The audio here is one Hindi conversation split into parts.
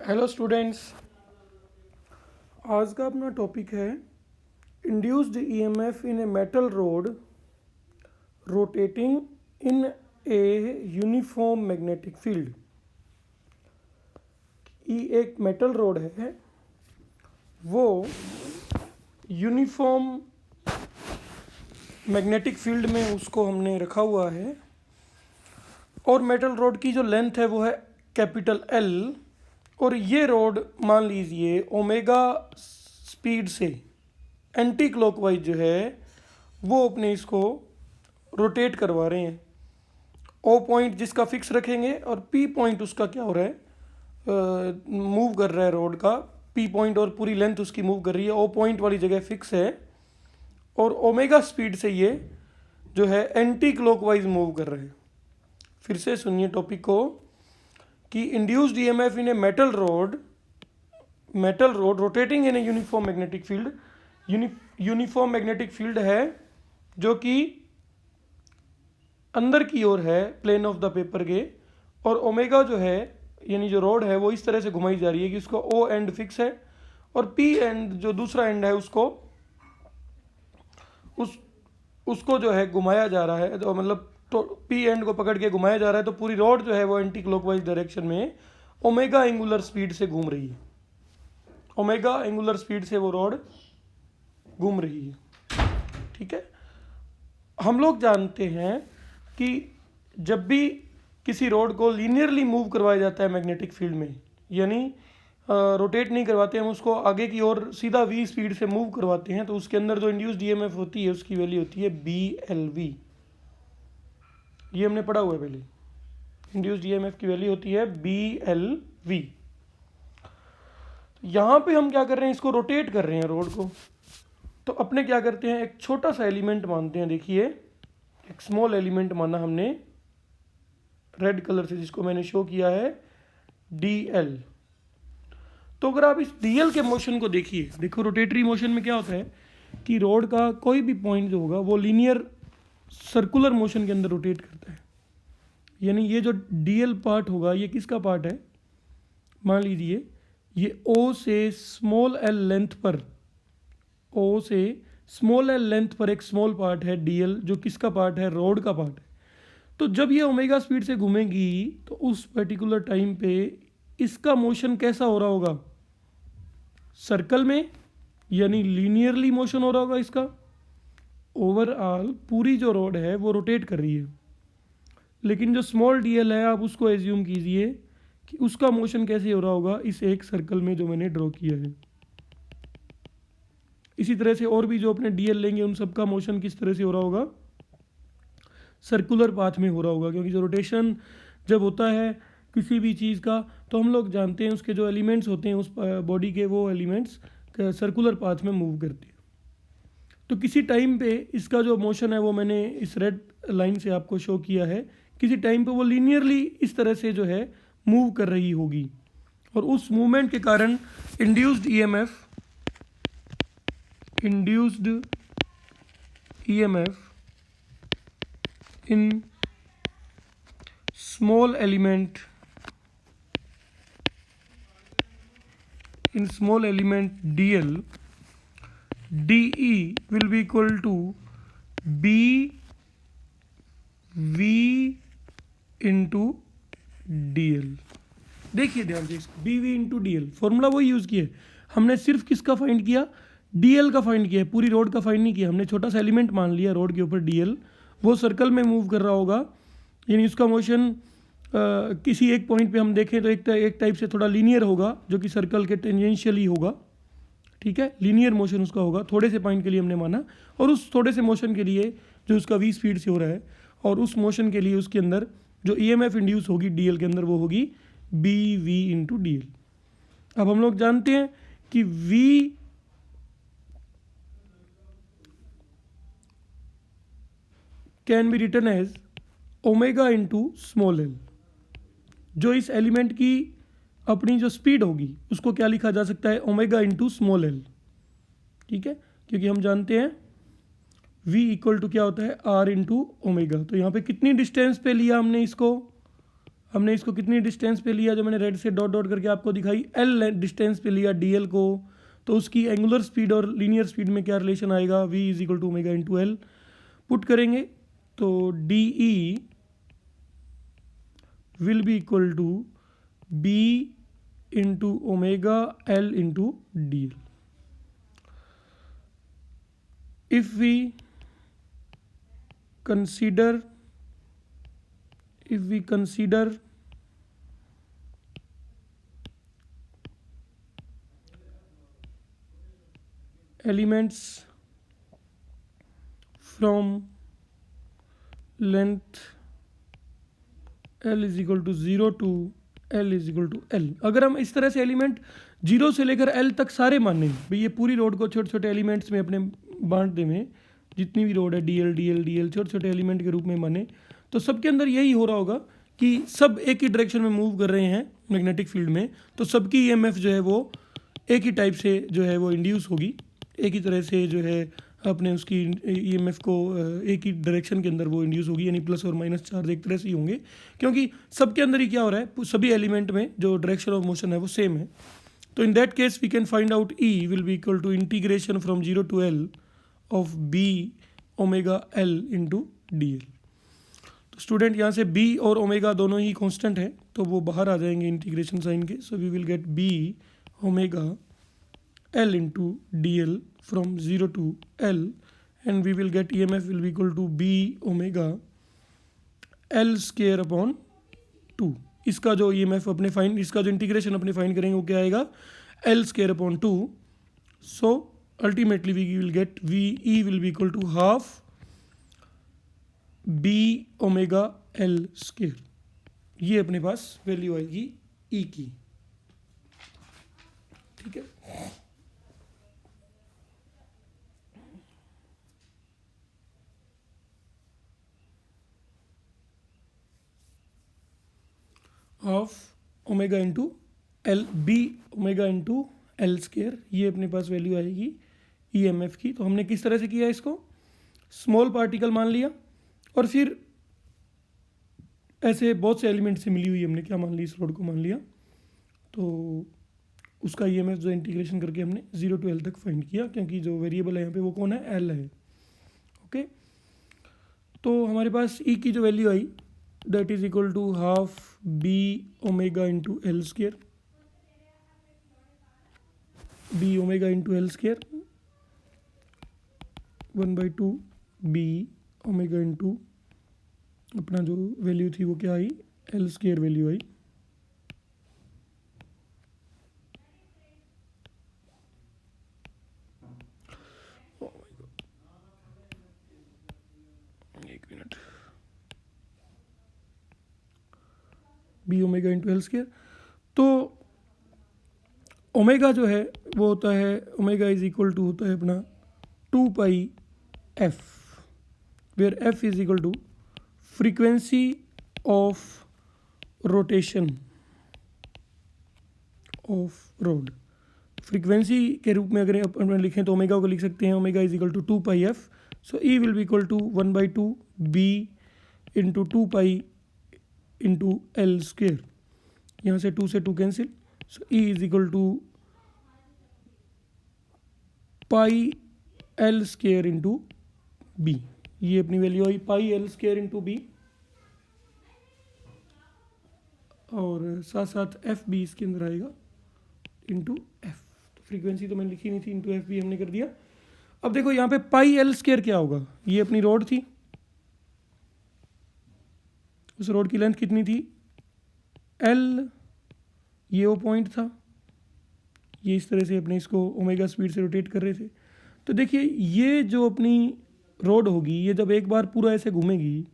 हेलो स्टूडेंट्स, आज का अपना टॉपिक है induced EMF in a metal road rotating in a uniform magnetic field. ये एक मेटल रोड है, वो यूनिफॉर्म मैग्नेटिक फील्ड में उसको हमने रखा हुआ है और मेटल रोड की जो लेंथ है वो है कैपिटल एल। और ये रोड मान लीजिए ओमेगा स्पीड से एंटी क्लॉकवाइज जो है वो अपने इसको रोटेट करवा रहे हैं। ओ पॉइंट जिसका फिक्स रखेंगे और पी पॉइंट उसका क्या हो रहा है, मूव कर रहा है रोड का। पी पॉइंट और पूरी लेंथ उसकी मूव कर रही है। ओ पॉइंट वाली जगह फिक्स है और ओमेगा स्पीड से ये जो है एंटी क्लॉकवाइज मूव कर रहे हैं। फिर से सुनिए टॉपिक को कि induced EMF in a metal road rotating in a uniform magnetic field. Uniform magnetic field है जो कि अंदर की ओर है प्लेन ऑफ द पेपर के, और ओमेगा जो है यानी जो रोड है वो इस तरह से घुमाई जा रही है कि उसको ओ एंड फिक्स है और पी एंड जो दूसरा एंड है उसको जो है घुमाया जा रहा है। तो मतलब तो पी एंड को पकड़ के घुमाया जा रहा है, तो पूरी रॉड जो है वो एंटी क्लॉकवाइज डायरेक्शन में ओमेगा एंगुलर स्पीड से घूम रही है। ओमेगा एंगुलर स्पीड से वो रॉड घूम रही है। ठीक है, हम लोग जानते हैं कि जब भी किसी रॉड को लीनियरली मूव करवाया जाता है मैग्नेटिक फील्ड में, यानी रोटेट नहीं करवाते हम उसको आगे की ओर सीधा वी स्पीड से मूव करवाते हैं, तो उसके अंदर जो इंड्यूस्ड ईएमएफ होती है उसकी वैल्यू होती है BLV। ये हमने पढ़ा हुआ है पहले। इंड्यूस्ड ईएमएफ की वैल्यू होती है BLV। यहाँ पे हम क्या कर रहे हैं, इसको रोटेट कर रहे हैं रोड को। तो अपने क्या करते हैं, एक छोटा सा एलिमेंट मानते हैं। देखिए, एक स्मॉल एलिमेंट माना हमने रेड कलर से, जिसको मैंने शो किया है DL। तो अगर आप इस DL के मोशन को देखिए, देखो रोटेटरी मोशन में क्या होता है कि रोड का कोई भी पॉइंट जो होगा वो लीनियर सर्कुलर मोशन के अंदर रोटेट करता है। यानी ये जो DL पार्ट होगा ये किसका पार्ट है, मान लीजिए ये O से स्मॉल l लेंथ पर, O से स्मॉल l लेंथ पर एक स्मॉल पार्ट है DL, जो किसका पार्ट है, रोड का पार्ट है। तो जब ये ओमेगा स्पीड से घूमेगी तो उस पर्टिकुलर टाइम पे इसका मोशन कैसा हो रहा होगा, सर्कल में, यानी लीनियरली मोशन हो रहा होगा इसका। ओवरऑल पूरी जो रोड है वो रोटेट कर रही है, लेकिन जो स्मॉल DL है आप उसको एज्यूम कीजिए कि उसका मोशन कैसे हो रहा होगा इस एक सर्कल में जो मैंने ड्रॉ किया है। इसी तरह से और भी जो अपने DL लेंगे उन सब का मोशन किस तरह से हो रहा होगा, सर्कुलर पाथ में हो रहा होगा। क्योंकि जो रोटेशन जब होता है किसी भी चीज़ का, तो हम लोग जानते हैं उसके जो एलिमेंट्स होते हैं उस बॉडी के, वो एलिमेंट्स सर्कुलर पाथ में मूव करते हैं। तो किसी टाइम पे इसका जो मोशन है वो मैंने इस रेड लाइन से आपको शो किया है। किसी टाइम पे वो लीनियरली इस तरह से जो है मूव कर रही होगी, और उस मूवमेंट के कारण induced EMF in small element DL, DE will be equal to BV into DL। देखिए ध्यान से, इसको BV इंटू DL फॉर्मूला वही यूज़ किया है हमने। सिर्फ किसका फाइंड किया, DL का फाइंड किया है, पूरी रोड का फाइंड नहीं किया हमने। छोटा सा एलिमेंट मान लिया रोड के ऊपर DL, वो सर्कल में मूव कर रहा होगा, यानी उसका मोशन किसी एक पॉइंट पे हम देखें तो एक टाइप से थोड़ा लीनियर होगा, जो कि सर्कल के टेंजेंशियली होगा। ठीक है, लीनियर मोशन उसका होगा थोड़े से पॉइंट के लिए हमने माना, और उस थोड़े से मोशन के लिए जो उसका V स्पीड से हो रहा है, और उस मोशन के लिए उसके अंदर जो EMF इंड्यूस होगी DL के अंदर वो होगी BV इंटू DL। अब हम लोग जानते हैं कि V can be written as omega into small l। जो इस एलिमेंट की अपनी जो स्पीड होगी उसको क्या लिखा जा सकता है, ओमेगा इंटू स्मॉल l। ठीक है, क्योंकि हम जानते हैं V इक्वल टू क्या होता है, R इंटू ओमेगा। तो यहाँ पे कितनी डिस्टेंस पे लिया हमने इसको, हमने इसको कितनी डिस्टेंस पे लिया, जो मैंने रेड से डॉट डॉट करके आपको दिखाई, एल डिस्टेंस पे लिया डीएल को, तो उसकी एंगुलर स्पीड और लीनियर स्पीड में क्या रिलेशन आएगा, v is equal to omega into L. Put करेंगे तो D E will be equal to B into omega L into D L. if we consider elements from length L is equal to 0 to L is equal to L, अगर हम इस तरह से एलिमेंट 0 से लेकर L तक सारे माने भाई, ये पूरी रोड को छोटे छोटे एलिमेंट्स में अपने बांट दे में, जितनी भी रोड है D L D L D L छोटे छोटे एलिमेंट के रूप में माने, तो सबके अंदर यही हो रहा होगा कि सब एक ही डायरेक्शन में मूव कर रहे हैं मैग्नेटिक फील्ड में, तो सबकी ईएमएफ जो है वो एक ही टाइप से जो है वो इंड्यूस होगी, एक ही तरह से जो है अपने उसकी ईएमएफ को एक ही डायरेक्शन के अंदर वो इंड्यूस होगी, यानी प्लस और माइनस चार्ज एक तरह से ही होंगे, क्योंकि सबके अंदर ही क्या हो रहा है, सभी एलिमेंट में जो डायरेक्शन ऑफ मोशन है वो सेम है। तो in that case we can find out E will be equal to integration from 0 to L of B omega L into D L. तो स्टूडेंट यहाँ से B और ओमेगा दोनों ही कांस्टेंट है, तो वो बाहर आ जाएंगे इंटीग्रेशन साइन के, so we will get B omega L into D L from 0 to L, and we will get EMF will be equal to B omega L square upon 2। इसका जो EMF अपने फाइन, इसका जो इंटीग्रेशन अपने फाइन करेंगे वो क्या आएगा, L square upon 2। so ultimately we will get VE will be equal to half B omega L square। ये अपने पास वैल्यू आएगी E की, ठीक है। Of omega into L B omega into L square, ये अपने पास वैल्यू आएगी ईएमएफ की। तो हमने किस तरह से किया इसको, स्मॉल पार्टिकल मान लिया और फिर ऐसे बहुत से एलिमेंट से मिली हुई हमने क्या मान ली, इस रोड को मान लिया, तो उसका ईएमएफ जो इंटीग्रेशन करके हमने 0 to L तक फाइंड किया, क्योंकि जो वेरिएबल है यहाँ पे वो कौन है, एल है। ओके, तो हमारे पास ई की जो value I that is equal to half B omega into L square, B omega into L square 1/2 B omega into अपना जो वैल्यू थी वो क्या आई, L square वैल्यू आई। एक minute, B omega into L square. तो ओमेगा जो है वो होता है, ओमेगा इज इक्वल टू होता है अपना 2 pi f, where f is equal to frequency of rotation of rod. Frequency के रूप में अगर अपन लिखें तो ओमेगा को लिख सकते हैं, omega is equal to 2 pi f, so E will be equal to 1/2 B into 2 pi into L square, यहाँ से 2 से 2 cancel, so E is equal to pi L square into B. ये अपनी value I pi L square into B, और साथ साथ एफ बी इसके अंदर आएगा इंटू एफ। तो फ्रीक्वेंसी तो मैंने लिखी नहीं थी, इंटू एफ बी हमने कर दिया। अब देखो यहाँ पे पाई एल स्क्वेयर क्या होगा, ये अपनी रोड थी, उस रोड की लेंथ कितनी थी, एल, ये वो पॉइंट था, ये इस तरह से अपने इसको ओमेगा स्पीड से रोटेट कर रहे थे। तो देखिए ये जो अपनी रोड होगी, ये जब एक बार पूरा ऐसे घूमेगी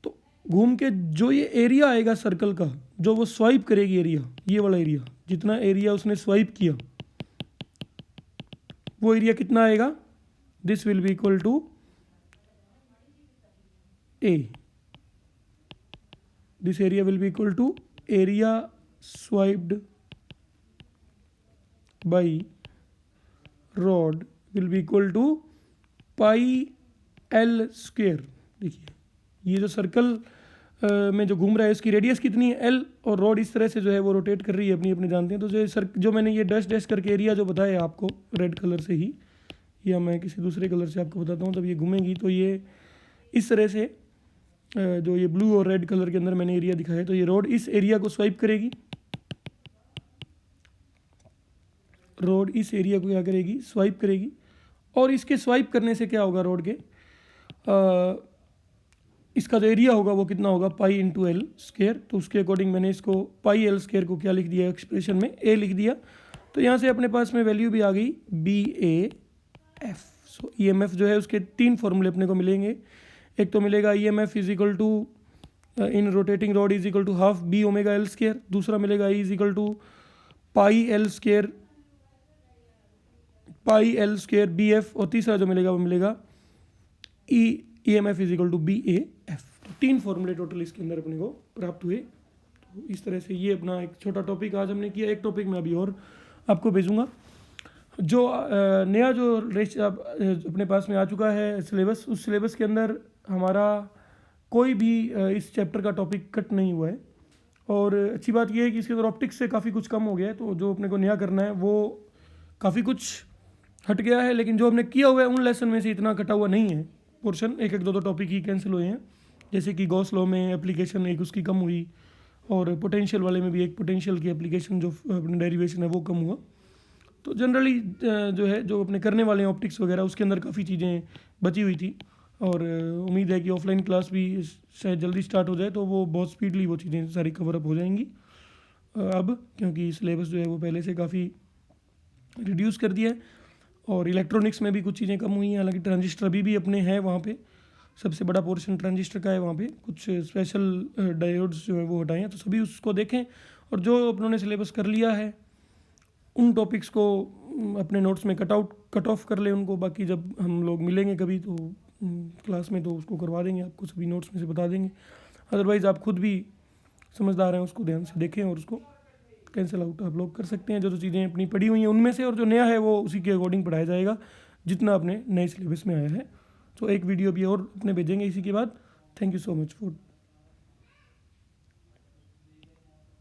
तो घूम के जो ये एरिया आएगा सर्कल का, जो वो स्वाइप करेगी एरिया, ये वाला एरिया, जितना एरिया उसने स्वाइप किया वो एरिया कितना आएगा, this will be equal to a, this area will be equal to area swiped by rod will be equal to pi L square। देखिए ये जो सर्कल में जो घूम रहा है उसकी रेडियस कितनी है एल, और रॉड इस तरह से जो है वो रोटेट कर रही है अपनी अपनी जानते हैं। तो जो मैंने ये डैश डैश करके एरिया जो बताया आपको रेड कलर से ही, या मैं किसी दूसरे कलर से आपको बताता हूँ, तब ये घूमेंगी तो ये इस तरह से जो ये ब्लू और रेड कलर के अंदर मैंने एरिया दिखाया, तो ये रॉड इस एरिया को स्वाइप करेगी, रॉड इस एरिया को क्या करेगी, स्वाइप करेगी। और इसके स्वाइप करने से क्या होगा, रॉड के इसका जो एरिया होगा वो कितना होगा, पाई इंटू एल स्क्वायर। तो उसके अकॉर्डिंग मैंने इसको पाई एल स्क्वायर को क्या लिख दिया एक्सप्रेशन में, ए लिख दिया। तो यहाँ से अपने पास में वैल्यू भी आ गई B A F. So E M F जो है उसके 3 फॉर्मूले अपने को मिलेंगे। एक तो मिलेगा E M F is equal to in rotating rod is equal to half B omega L square, दूसरा मिलेगा E is equal to pi L square B F, और तीसरा जो मिलेगा वो मिलेगा E M F is equal to B A F. तो 3 फॉर्मूले टोटल इसके अंदर अपने को प्राप्त हुए। तो इस तरह से ये अपना एक छोटा टॉपिक आज हमने किया। एक टॉपिक मैं अभी और आपको भेजूंगा जो नया जो अपने पास में आ चुका है सिलेबस, उस सिलेबस के अंदर हमारा कोई भी इस चैप्टर का टॉपिक कट नहीं हुआ है। और अच्छी बात यह है कि इसके अंदर ऑप्टिक्स से काफ़ी कुछ कम हो गया है, तो जो अपने को नया करना है वो काफ़ी कुछ हट गया है। लेकिन जो हमने किया हुआ है उन लेसन में से इतना कटा हुआ नहीं है पोर्शन, एक एक दो टॉपिक ही कैंसिल हुए हैं। जैसे कि गॉस लॉ में एप्लीकेशन एक उसकी कम हुई, और पोटेंशियल वाले में भी एक पोटेंशियल की एप्लीकेशन जो अपने डेरिवेशन है वो कम हुआ। तो जनरली जो है जो अपने करने वाले हैं ऑप्टिक्स वगैरह, उसके अंदर काफ़ी चीज़ें बची हुई थी। और उम्मीद है कि ऑफलाइन क्लास भी शायद जल्दी स्टार्ट हो जाए तो वो बहुत स्पीडली वो चीज़ें सारी कवर अप हो जाएंगी अब, क्योंकि सिलेबस जो है वो पहले से काफ़ी रिड्यूस कर दिया है। और इलेक्ट्रॉनिक्स में भी कुछ चीज़ें कम हुई हैं, हालांकि ट्रांजिस्टर अभी भी अपने हैं वहाँ पे, सबसे बड़ा पोर्शन ट्रांजिस्टर का है वहाँ पे। कुछ स्पेशल डायोड्स जो है वो हटाए हैं, तो सभी उसको देखें। और जो अपनों ने सिलेबस कर लिया है उन टॉपिक्स को अपने नोट्स में कट ऑफ कर लें उनको। बाकी जब हम लोग मिलेंगे कभी तो क्लास में तो उसको करवा देंगे, आपको सभी नोट्स में से बता देंगे। अदरवाइज़ आप खुद भी समझदार हैं, उसको ध्यान से देखें और उसको कैंसिल आउट आप लोग कर सकते हैं। जो चीज़ें अपनी पढ़ी हुई हैं उनमें से, और जो नया है वो उसी के अकॉर्डिंग पढ़ाया जाएगा जितना अपने नए सिलेबस में आया है। तो एक वीडियो भी और अपने भेजेंगे इसी के बाद। Thank you so much for